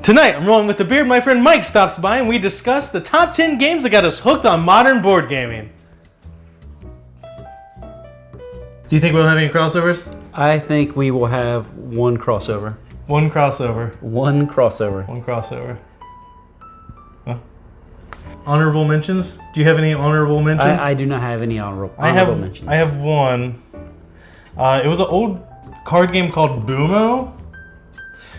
Tonight, I'm rolling with the beard. My friend Mike stops by and we discuss the top 10 games that got us hooked on modern board gaming. Do you think we'll have any crossovers? I think we will have one crossover. One crossover. One crossover. One crossover. Huh? Honorable mentions? Do you have any honorable mentions? I do not have any honorable mentions. I have one. It was an old card game called Boomo.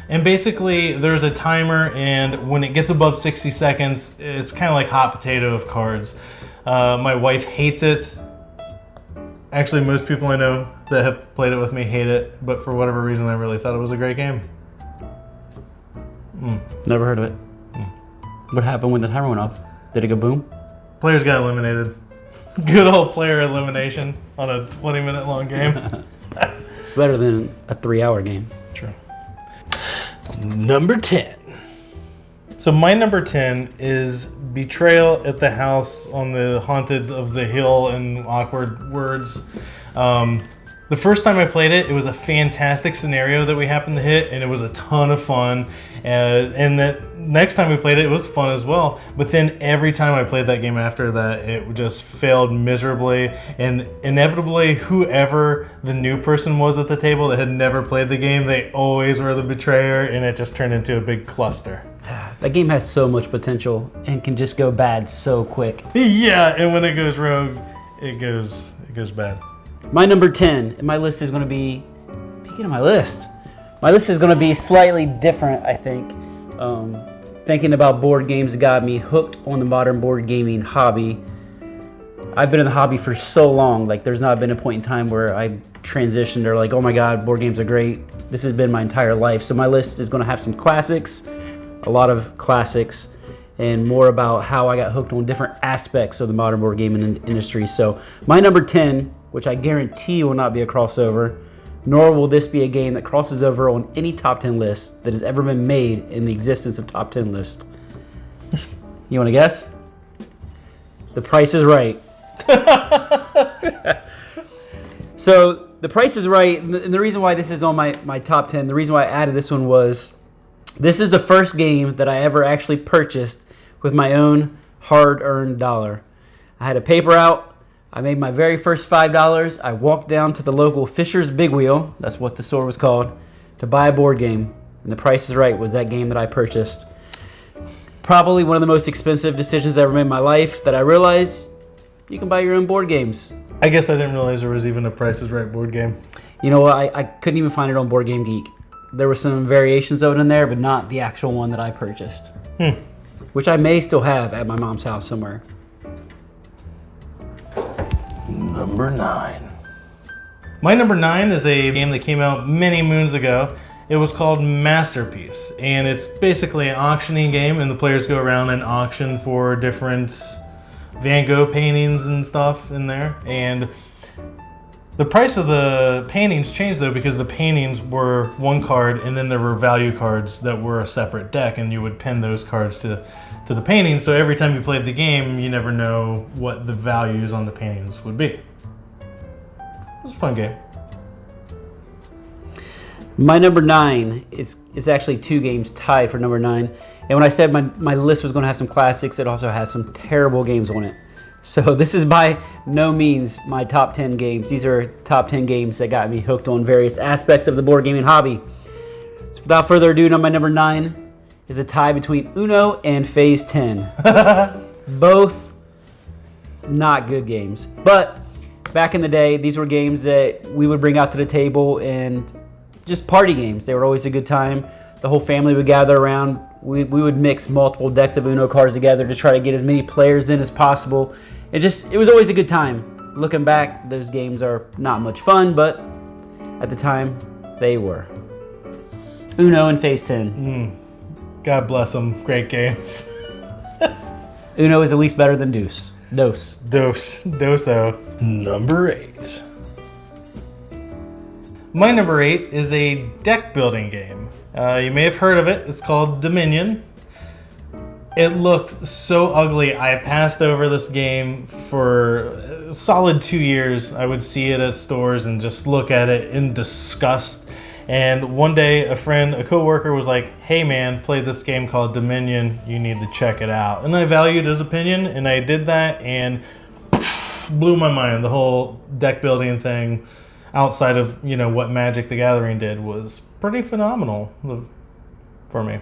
And basically, there's a timer, and when it gets above 60 seconds, it's kind of like hot potato of cards. My wife hates it. Actually, most people I know that have played it with me hate it, but for whatever reason, I really thought it was a great game. Never heard of it. What happened when the timer went up? Did it go boom? Players got eliminated. Good old player elimination on a 20-minute long game. It's better than a 3-hour game. True. Number 10. So my number 10 is Betrayal at the House on the Haunted of the Hill and Awkward Words. The first time I played it, it was a fantastic scenario that we happened to hit, and it was a ton of fun. And that next time we played it was fun as well. But then every time I played that game after that, it just failed miserably. And inevitably, whoever the new person was at the table that had never played the game, they always were the betrayer, and it just turned into a big cluster. That game has so much potential and can just go bad so quick. Yeah, and when it goes rogue, it goes bad. My number 10, and my list is going to be, peeking at my list is going to be slightly different, I think. Thinking about board games got me hooked on the modern board gaming hobby. I've been in the hobby for so long, like there's not been a point in time where I transitioned or like, oh my God, board games are great. This has been my entire life. So my list is going to have some classics, a lot of classics, and more about how I got hooked on different aspects of the modern board gaming industry. So my number 10, which I guarantee will not be a crossover, nor will this be a game that crosses over on any top 10 list that has ever been made in the existence of top 10 lists. You want to guess? The Price is Right. So The Price is Right, and the reason why this is on my top 10, the reason why I added this one was, this is the first game that I ever actually purchased with my own hard-earned dollar. I had a paper out. I made my very first $5. I walked down to the local Fisher's Big Wheel, that's what the store was called, to buy a board game. And The Price is Right was that game that I purchased. Probably one of the most expensive decisions I ever made in my life, that I realized you can buy your own board games. I guess I didn't realize there was even a Price is Right board game. You know what, I couldn't even find it on Board Game Geek. There were some variations of it in there, but not the actual one that I purchased. Which I may still have at my mom's house somewhere. Number 9. My number 9 is a game that came out many moons ago. It was called Masterpiece, and it's basically an auctioning game, and the players go around and auction for different Van Gogh paintings and stuff in there. And the price of the paintings changed though, because the paintings were one card, and then there were value cards that were a separate deck, and you would pin those cards to the paintings. So every time you played the game, you never know what the values on the paintings would be. It was a fun game. My number 9 is actually 2 games tied for number 9. And when I said my list was going to have some classics, it also has some terrible games on it. So this is by no means my top 10 games. These are top 10 games that got me hooked on various aspects of the board gaming hobby. So without further ado, my number 9 is a tie between Uno and Phase 10. Both not good games. But back in the day, these were games that we would bring out to the table and just party games. They were always a good time. The whole family would gather around. We would mix multiple decks of Uno cards together to try to get as many players in as possible. It was always a good time. Looking back, those games are not much fun, but at the time, they were. Uno and Phase 10. God bless them. Great games. Uno is at least better than Deuce. Doso. Number 8. My number 8 is a deck building game. You may have heard of it. It's called Dominion. It looked so ugly. I passed over this game for a solid 2 years. I would see it at stores and just look at it in disgust. And one day, a coworker was like, "Hey man, play this game called Dominion. You need to check it out." And I valued his opinion, and I did that, and blew my mind. The whole deck building thing, outside of what Magic the Gathering did, was pretty phenomenal for me.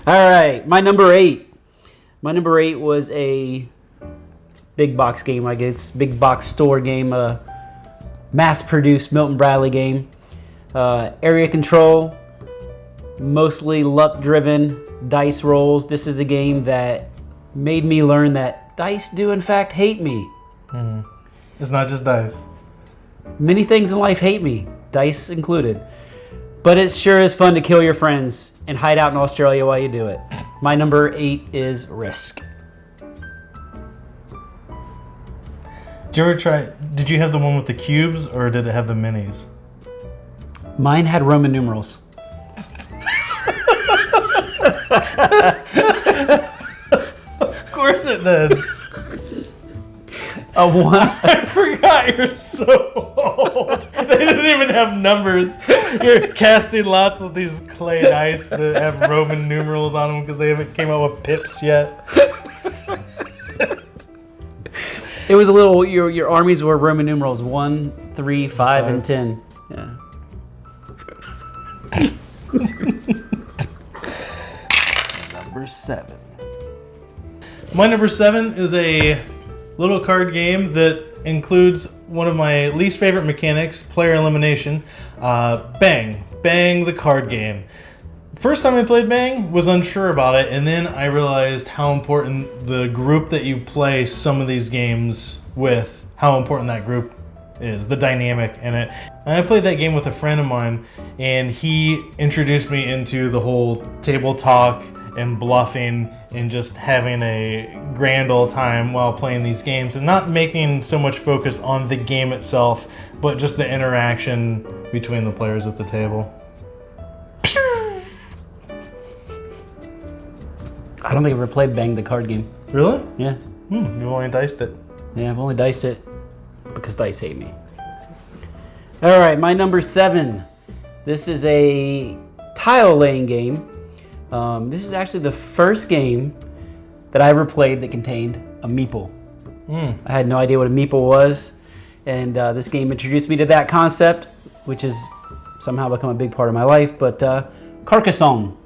All right, my number 8. My number 8 was a big box game, I guess, big box store game, mass-produced Milton Bradley game. Area control, mostly luck-driven, dice rolls. This is a game that made me learn that dice do, in fact, hate me. It's not just dice. Many things in life hate me, dice included. But it sure is fun to kill your friends and hide out in Australia while you do it. My number 8 is Risk. Did you have the one with the cubes, or did it have the minis? Mine had Roman numerals. Of course it did. A one. I forgot you're so old. They didn't even have numbers. You're casting lots with these clay dice that have Roman numerals on them because they haven't came out with pips yet. It was a little. Your armies were Roman numerals 1, 3, 5, and 10. Yeah. Number 7. My number 7 is a little card game that includes one of my least favorite mechanics, player elimination. Bang the card game. First time I played Bang, was unsure about it, and then I realized how important the group that you play some of these games with, how important that group is, the dynamic in it. And I played that game with a friend of mine, and he introduced me into the whole table talk and bluffing and just having a grand old time while playing these games, and not making so much focus on the game itself, but just the interaction between the players at the table. I don't think I've ever played Bang the card game. Really? Yeah. You've only diced it. Yeah, I've only diced it because dice hate me. All right, my number 7. This is a tile laying game. This is actually the first game that I ever played that contained a meeple. I had no idea what a meeple was, and this game introduced me to that concept, which has somehow become a big part of my life. But Carcassonne.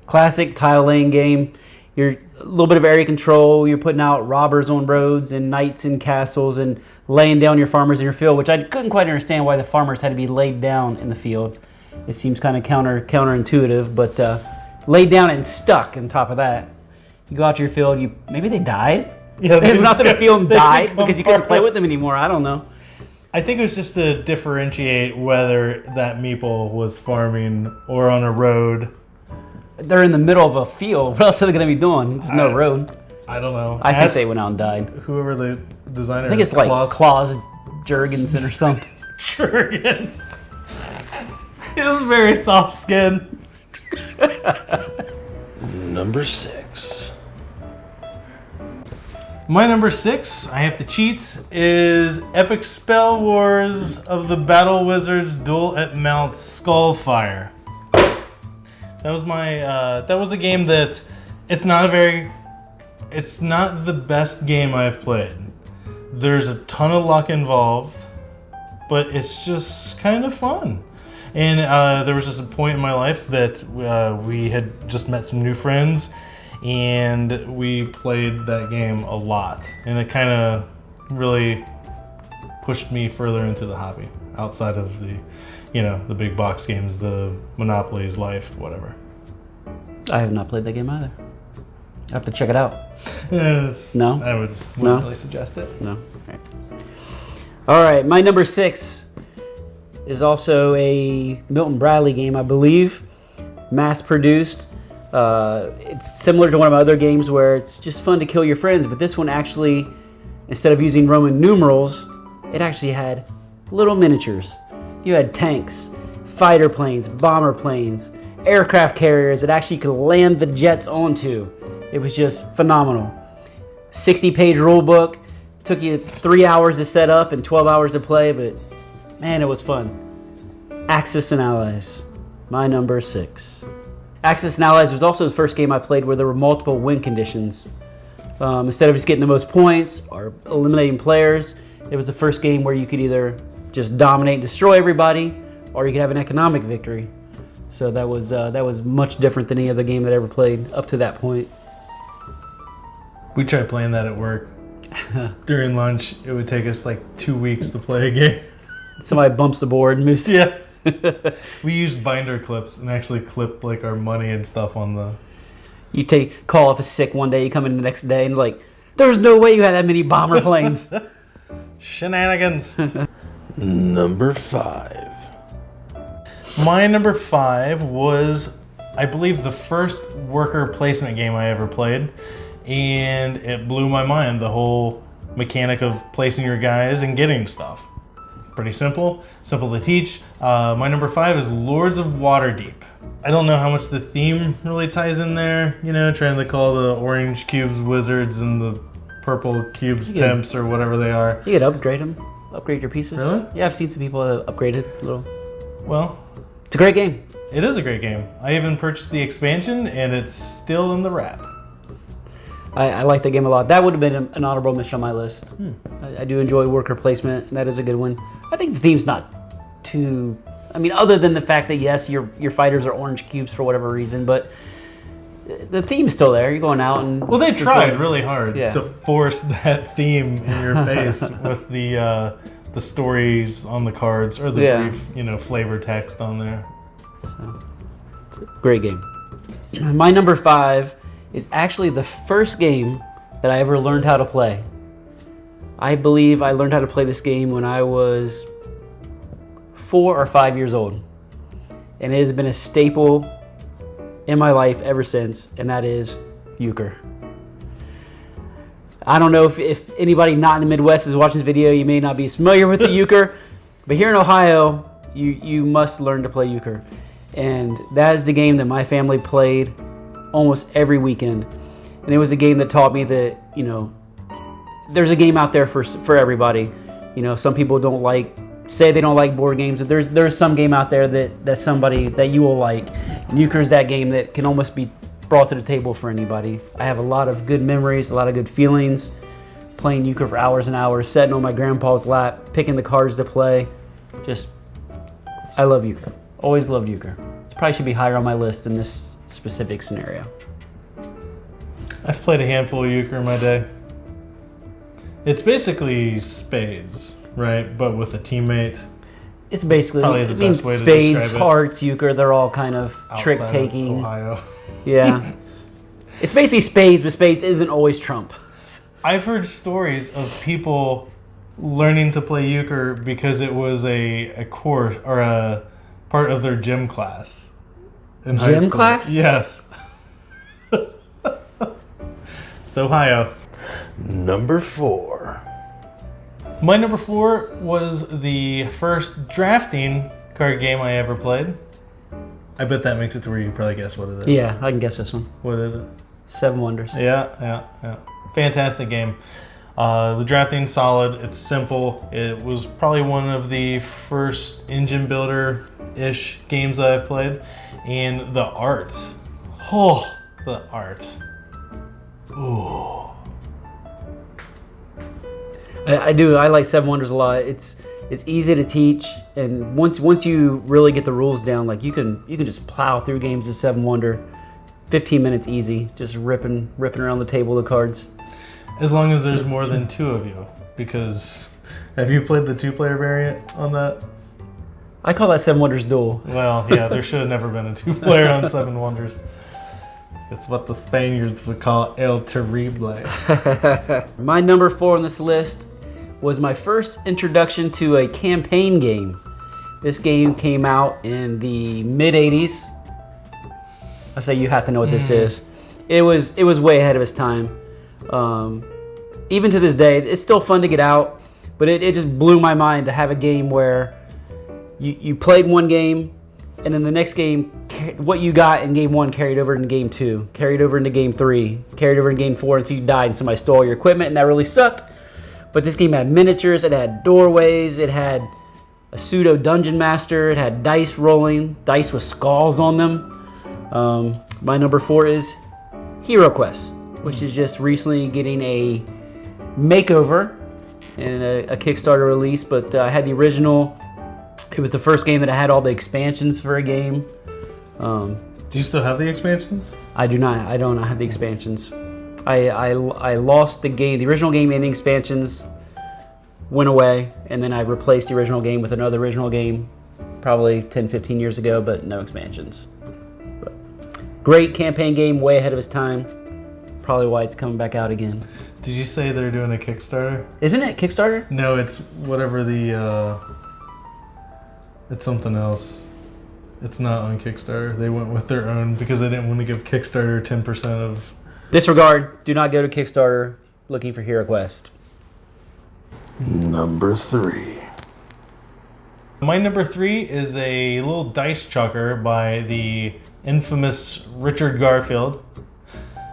Classic tile laying game. You're a little bit of area control. You're putting out robbers on roads and knights in castles and laying down your farmers in your field, which I couldn't quite understand why the farmers had to be laid down in the field. It seems kind of counterintuitive, but laid down and stuck on top of that. You go out to your field, maybe they died? Yeah, they went out to the field and died because you couldn't play with them anymore. I don't know. I think it was just to differentiate whether that meeple was farming or on a road. They're in the middle of a field. What else are they going to be doing? There's no road. I don't know. I think they went out and died. Whoever the designer is. I think it's like Klaus Jurgensen or something. Jurgens. He has very soft skin. Number 6. My number 6, I have to cheat, is Epic Spell Wars of the Battle Wizards Duel at Mount Skullfire. That was that was a game that it's not the best game I've played. There's a ton of luck involved, but it's just kind of fun. And there was just a point in my life that we had just met some new friends, and we played that game a lot. And it kind of really pushed me further into the hobby, outside of the big box games, the Monopolies, Life, whatever. I have not played that game either. I have to check it out. No? I wouldn't really suggest it. No. All right, my number 6 is also a Milton Bradley game, I believe. Mass-produced. It's similar to one of my other games where it's just fun to kill your friends, but this one actually, instead of using Roman numerals, it actually had little miniatures. You had tanks, fighter planes, bomber planes, aircraft carriers that actually could land the jets onto. It was just phenomenal. 60-page rule book, Took you 3 hours to set up and 12 hours to play, but man, it was fun. Axis and Allies, my number 6. Axis and Allies was also the first game I played where there were multiple win conditions. Instead of just getting the most points or eliminating players, it was the first game where you could either just dominate and destroy everybody, or you could have an economic victory. So that was much different than any other game that I ever played up to that point. We tried playing that at work. During lunch, it would take us like 2 weeks to play a game. Somebody bumps the board and moves. Yeah. We used binder clips and actually clipped like our money and stuff on the... You call off a sick one day, you come in the next day and like, there's no way you had that many bomber planes. Shenanigans. Number 5. My number 5 was, I believe, the first worker placement game I ever played. And it blew my mind, the whole mechanic of placing your guys and getting stuff. Pretty simple to teach. My number 5 is Lords of Waterdeep. I don't know how much the theme really ties in there, you know, trying to call the orange cubes wizards and the purple cubes pimps or whatever they are. You could upgrade them, upgrade your pieces. Really? Yeah, I've seen some people that upgraded a little. Well, it's a great game. It is a great game. I even purchased the expansion and it's still in the wrap. I like that game a lot. That would have been an honorable mention on my list. I do enjoy worker placement, and that is a good one. I think the theme's not too... I mean, other than the fact that, yes, your fighters are orange cubes for whatever reason, but the theme's still there. You're going out and... Well, they tried really hard Yeah. to force that theme in your face with the stories on the cards or the brief, you know, flavor text on there. So, it's a great game. My number 5 is actually the first game that I ever learned how to play. I believe I learned how to play this game when I was 4 or 5 years old. And it has been a staple in my life ever since, and that is euchre. I don't know if anybody not in the Midwest is watching this video, you may not be familiar with the euchre, but here in Ohio, you must learn to play euchre. And that is the game that my family played almost every weekend. And it was a game that taught me that, you know, there's a game out there for everybody. You know, some people say they don't like board games, but there's some game out there that somebody that you will like. And euchre is that game that can almost be brought to the table for anybody. I have a lot of good memories, a lot of good feelings playing euchre for hours and hours, sitting on my grandpa's lap, picking the cards to play. I love euchre. Always loved euchre. It probably should be higher on my list in this specific scenario. I've played a handful of euchre in my day. It's basically spades, right? But with a teammate. It's basically, probably the best way to spades, describe it. hearts, euchre, they're all kind of Outside of trick-taking. Ohio. Yeah. It's basically spades, but spades isn't always trump. I've heard stories of people learning to play euchre because it was a course or a part of their gym class. In high Gym school. class? Yes. It's Ohio. Number 4. My number 4 was the first drafting card game I ever played. I bet that makes it to where you can probably guess what it is. Yeah, I can guess this one. What is it? 7 Wonders. Yeah. Fantastic game. The drafting's solid. It's simple. It was probably one of the first engine builder-ish games I've played. And the art. Oh, the art. Ooh. I do. I like 7 Wonders a lot. It's easy to teach, and once you really get the rules down, like you can just plow through games of 7 Wonder. 15 minutes easy, just ripping around the table the cards. As long as there's more than 2 of you, because have you played the 2-player variant on that? I call that 7 Wonders Duel. Well, yeah, there should have never been a 2-player on 7 Wonders. It's what the Spaniards would call El Terrible. My number 4 on this list was my first introduction to a campaign game. This game came out in the mid-'80s. I say you have to know what this is. It was way ahead of its time. Even to this day, it's still fun to get out, but it just blew my mind to have a game where you played one game, and then the next game, what you got in game 1 carried over into game 2, carried over into game 3, carried over in game 4 until you died and somebody stole your equipment, and that really sucked. But this game had miniatures, it had doorways, it had a pseudo dungeon master, it had dice rolling, dice with skulls on them. My number 4 is Hero Quest, which is just recently getting a makeover and a Kickstarter release. But I had the original. It was the first game that had all the expansions for a game. Do you still have the expansions? I do not. I don't have the expansions. I lost the game, the original game, and the expansions went away, and then I replaced the original game with another original game probably 10, 15 years ago, but no expansions. But great campaign game, way ahead of its time. Probably why it's coming back out again. Did you say they're doing a Kickstarter? Isn't it Kickstarter? No, it's whatever the, it's something else. It's not on Kickstarter. They went with their own because they didn't want to give Kickstarter 10% of... Disregard. Do not go to Kickstarter looking for Hero Quest. Number 3. My number 3 is a little dice chucker by the infamous Richard Garfield.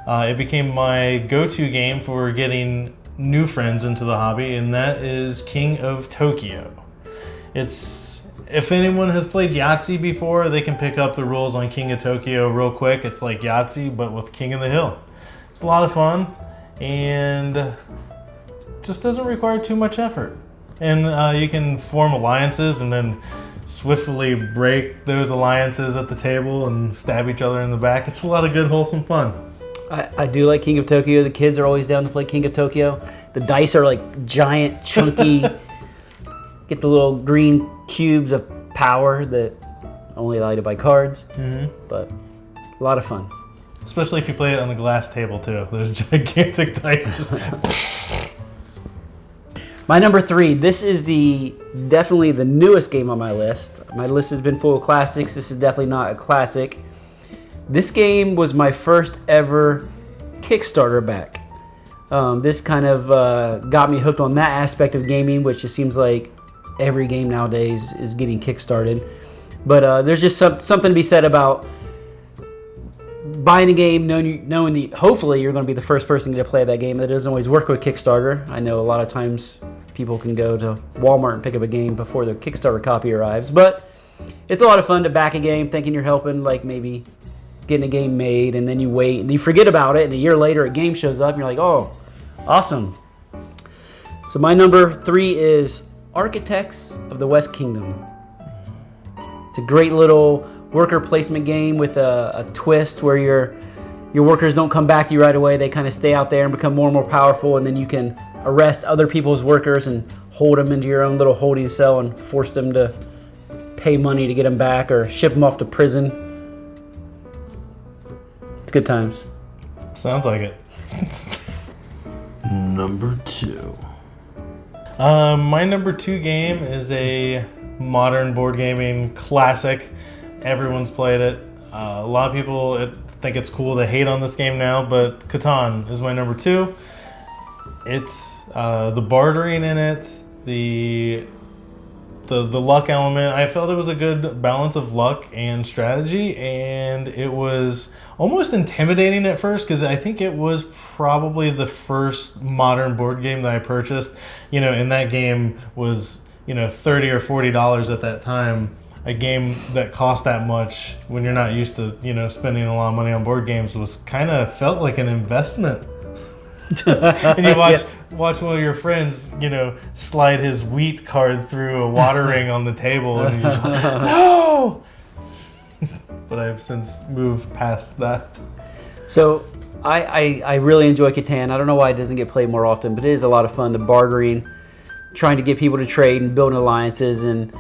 It became my go-to game for getting new friends into the hobby, and that is King of Tokyo. If anyone has played Yahtzee before, they can pick up the rules on King of Tokyo real quick. It's like Yahtzee, but with King of the Hill. It's a lot of fun, and just doesn't require too much effort. And you can form alliances and then swiftly break those alliances at the table and stab each other in the back. It's a lot of good, wholesome fun. I do like King of Tokyo. The kids are always down to play King of Tokyo. The dice are like giant, chunky. Get the little green cubes of power that only allow you to buy cards. Mm-hmm. But a lot of fun. Especially if you play it on a glass table too. Those gigantic dice just... My number 3, this is definitely the newest game on my list. My list has been full of classics. This is definitely not a classic. This game was my first ever Kickstarter back. This kind of got me hooked on that aspect of gaming, which it seems like every game nowadays is getting kickstarted. But there's just something to be said about buying a game, knowing that hopefully you're going to be the first person to play that game. That doesn't always work with Kickstarter. I know a lot of times people can go to Walmart and pick up a game before the Kickstarter copy arrives. But it's a lot of fun to back a game thinking you're helping, like maybe getting a game made, and then you wait and you forget about it, and a year later a game shows up and you're like, oh, awesome. So my number 3 is Architects of the West Kingdom. It's a great little worker placement game with a twist where your workers don't come back to you right away. They kind of stay out there and become more and more powerful, and then you can arrest other people's workers and hold them into your own little holding cell and force them to pay money to get them back or ship them off to prison. It's good times. Sounds like it. Number 2. My number 2 game is a modern board gaming classic. Everyone's played it. A lot of people think it's cool to hate on this game now, but Catan is my number 2. It's the bartering in it, the luck element. I felt it was a good balance of luck and strategy, and it was almost intimidating at first because I think it was probably the first modern board game that I purchased. And that game was $30 or $40 at that time. A game that cost that much when you're not used to spending a lot of money on board games was kind of felt like an investment. And you watch one of your friends slide his wheat card through a water ring on the table, and you're just like, no. But I've since moved past that. So I really enjoy Catan. I don't know why it doesn't get played more often, but it is a lot of fun. The bartering, trying to get people to trade and building alliances. And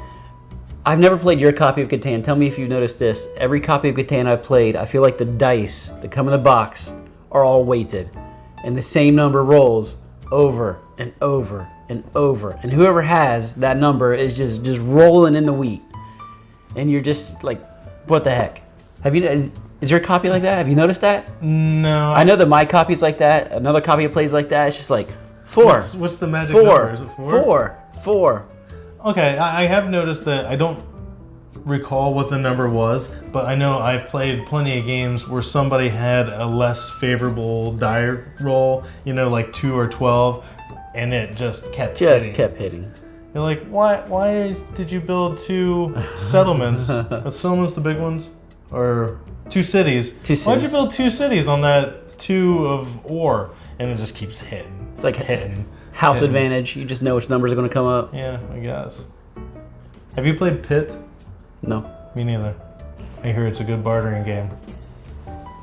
I've never played your copy of Catan. Tell me if you've noticed this. Every copy of Catan I've played, I feel like the dice that come in the box are all weighted, and the same number rolls over and over and over. And whoever has that number is just rolling in the wheat. And you're just like, what the heck? Is your copy like that? Have you noticed that? No. I know that my copy's like that. Another copy plays like that. It's just like 4. What's the magic number? Is it 4? 4. Okay, I have noticed that. I don't recall what the number was, but I know I've played plenty of games where somebody had a less favorable die roll, like 2 or 12, and it just kept Just hitting. kept hitting. You're like, why did you build 2 settlements? But settlements the big ones? Or 2 cities? Two Why'd you cities. build 2 cities on that 2 of ore? And it just keeps hitting. It's like hitting. house hitting. advantage. You just know which numbers are going to come up. Yeah, I guess. Have you played Pit? No. Me neither. I hear it's a good bartering game.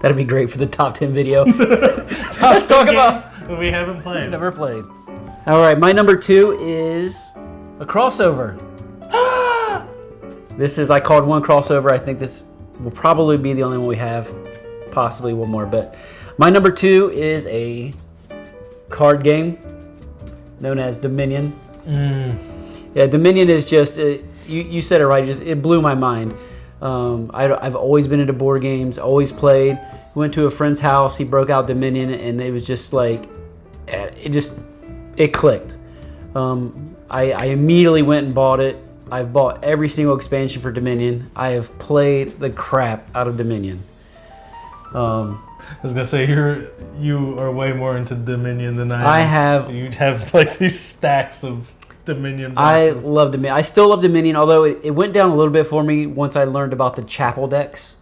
That'd be great for the top 10 video. Let's talk about that we haven't played. never played. All right, my number 2 is a crossover. This is, I called one crossover. I think this will probably be the only one we have. Possibly one more, but my number 2 is a card game known as Dominion. Yeah, Dominion is just, you said it right, it blew my mind. I've always been into board games, always played. Went to a friend's house, he broke out Dominion, and it was just like, it clicked. I immediately went and bought it. I've bought every single expansion for Dominion. I have played the crap out of Dominion. I was gonna say you are way more into Dominion than I am. I have. You have like these stacks of Dominion I boxes. love Dominion. I still love Dominion, although it went down a little bit for me once I learned about the Chapel decks.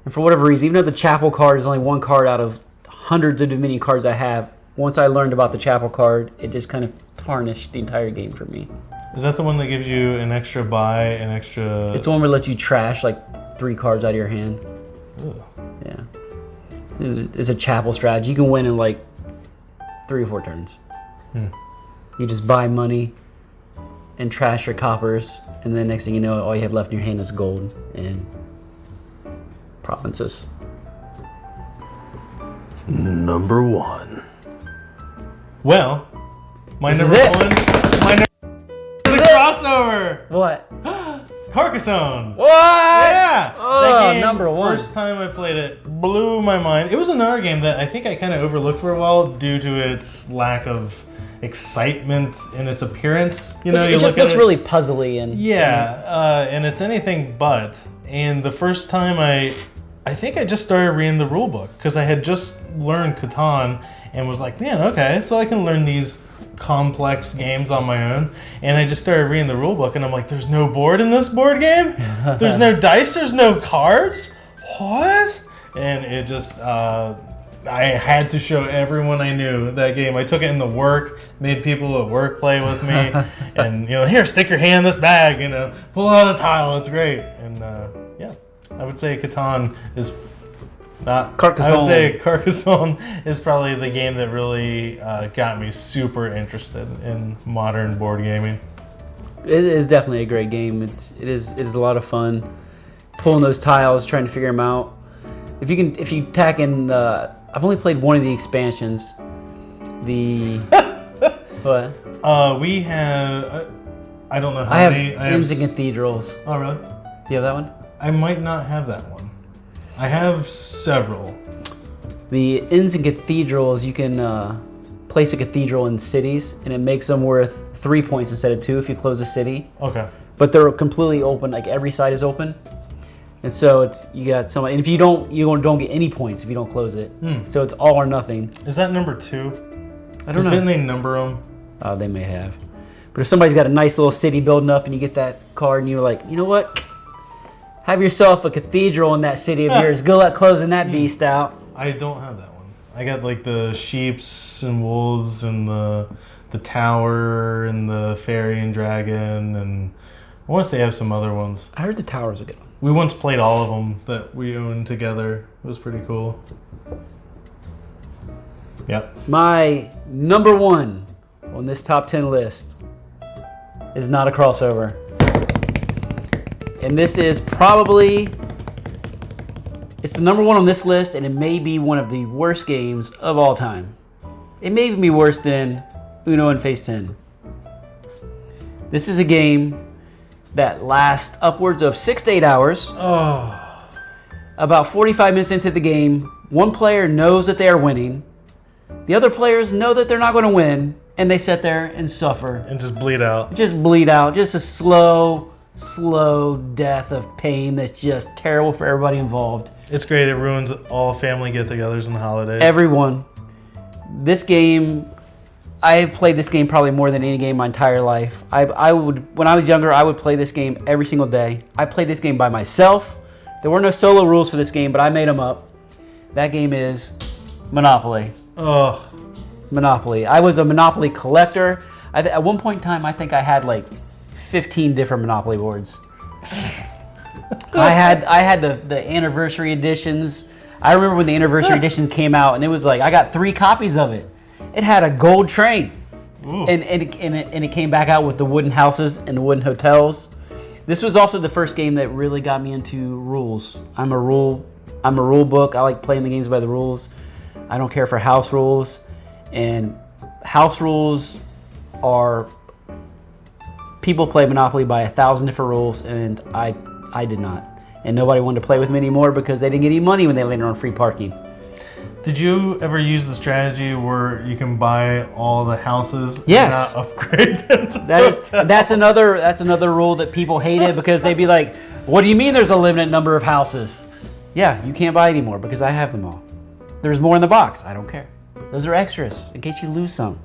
And for whatever reason, even though the Chapel card is only one card out of hundreds of Dominion cards I have, once I learned about the Chapel card, it just kind of tarnished the entire game for me. Is that the one that gives you an extra buy, an extra? It's the one where it lets you trash like 3 cards out of your hand. Ugh. Yeah. It's a Chapel strategy. You can win in like 3 or 4 turns. You just buy money and trash your coppers, and then next thing you know, all you have left in your hand is gold and provinces. Number 1. Well, my This is number it. 1. My number is a crossover. What? Carcassonne. What? Yeah. Oh, That game, number 1. First time I played it, blew my mind. It was another game that I think I kind of overlooked for a while due to its lack of excitement in its appearance. You know, It you just look at looks it, really puzzly and and it's anything but. And the first time I think I just started reading the rule book because I had just learned Catan and was like, man, okay, so I can learn these complex games on my own. And I just started reading the rule book and I'm like, there's no board in this board game? There's no dice? There's no cards? What? And it just, I had to show everyone I knew that game. I took it into work, made people at work play with me, and here, stick your hand in this bag, pull out a tile. It's great. And yeah, I would say Catan is not. Carcassonne. I would say Carcassonne is probably the game that really got me super interested in modern board gaming. it is definitely a great game. It is a lot of fun pulling those tiles, trying to figure them out. If you tack in, I've only played one of the expansions. What? We have. I don't know how I have many. Inns and Cathedrals. Oh really? Do you have that one? I might not have that one. I have several. The Inns and Cathedrals, you can place a cathedral in cities, and it makes them worth 3 points instead of 2 if you close a city. Okay. But they're completely open, like every side is open. And so you got some, and if you don't get any points if you don't close it. So it's all or nothing. Is that number 2? I don't know. Didn't they number them? They may have. But if somebody's got a nice little city building up and you get that card and you're like, you know what? Have yourself a cathedral in that city of yours. Good luck closing that beast out. I don't have that one. I got like the sheeps and wolves and the tower and the fairy and dragon, and I want to say I have some other ones. I heard the tower's a good one. We once played all of them that we owned together. It was pretty cool. Yep. My number 1 on this top 10 list is not a crossover. And this is probably, it's the number 1 on this list, and it may be one of the worst games of all time. It may even be worse than Uno and Phase 10. This is a game that lasts upwards of 6 to 8 hours. Oh. About 45 minutes into the game, one player knows that they are winning. The other players know that they're not going to win, and they sit there and suffer. And just bleed out. Just bleed out. Just a slow death of pain that's just terrible for everybody involved. It's great. It ruins all family get-togethers and holidays. Everyone. This game I have played this game probably more than any game my entire life. I would, when I was younger, I would play this game every single day. I played this game by myself. There were no solo rules for this game, but I made them up. That game is Monopoly. Oh, Monopoly. I was a Monopoly collector. At one point in time, I think I had like 15 different Monopoly boards. I had the anniversary editions. I remember when the anniversary editions came out, and it was like I got 3 copies of it. It had a gold train, and it came back out with the wooden houses and the wooden hotels. This was also the first game that really got me into rules. I'm a rule book. I like playing the games by the rules. I don't care for house rules, and house rules are people play Monopoly by 1,000 different rules, and I did not. And nobody wanted to play with me anymore because they didn't get any money when they landed on free parking. did you ever use the strategy where you can buy all the houses Yes. and not upgrade them to That's another rule that people hated because they'd be like, "What do you mean there's a limited number of houses?" Yeah, you can't buy anymore because I have them all. There's more in the box. I don't care. Those are extras in case you lose some.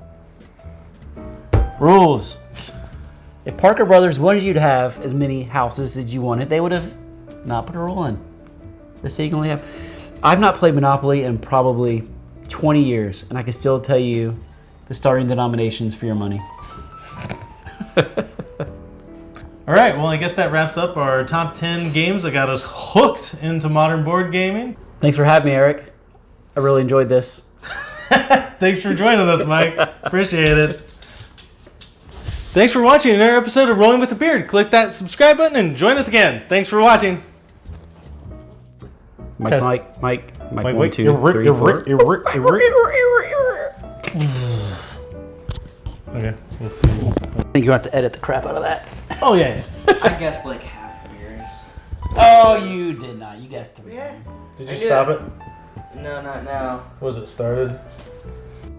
Rules. If Parker Brothers wanted you to have as many houses as you wanted, they would have not put a rule in. They say you can only have. I've not played Monopoly in probably 20 years, and I can still tell you the starting denominations for your money. All right, well, I guess that wraps up our top 10 games that got us hooked into modern board gaming. Thanks for having me, Eric. I really enjoyed this. Thanks for joining us, Mike. Appreciate it. Thanks for watching another episode of Rolling with the Beard. Click that subscribe button and join us again. Thanks for watching. Mike, 1, 2, You're 3, 4. Okay, so let's see. I think you have to edit the crap out of that. Oh, yeah. I guessed like half years. Oh, you did not. You guessed 3. Yeah. Did I you did. stop it? No, not now. Was it started?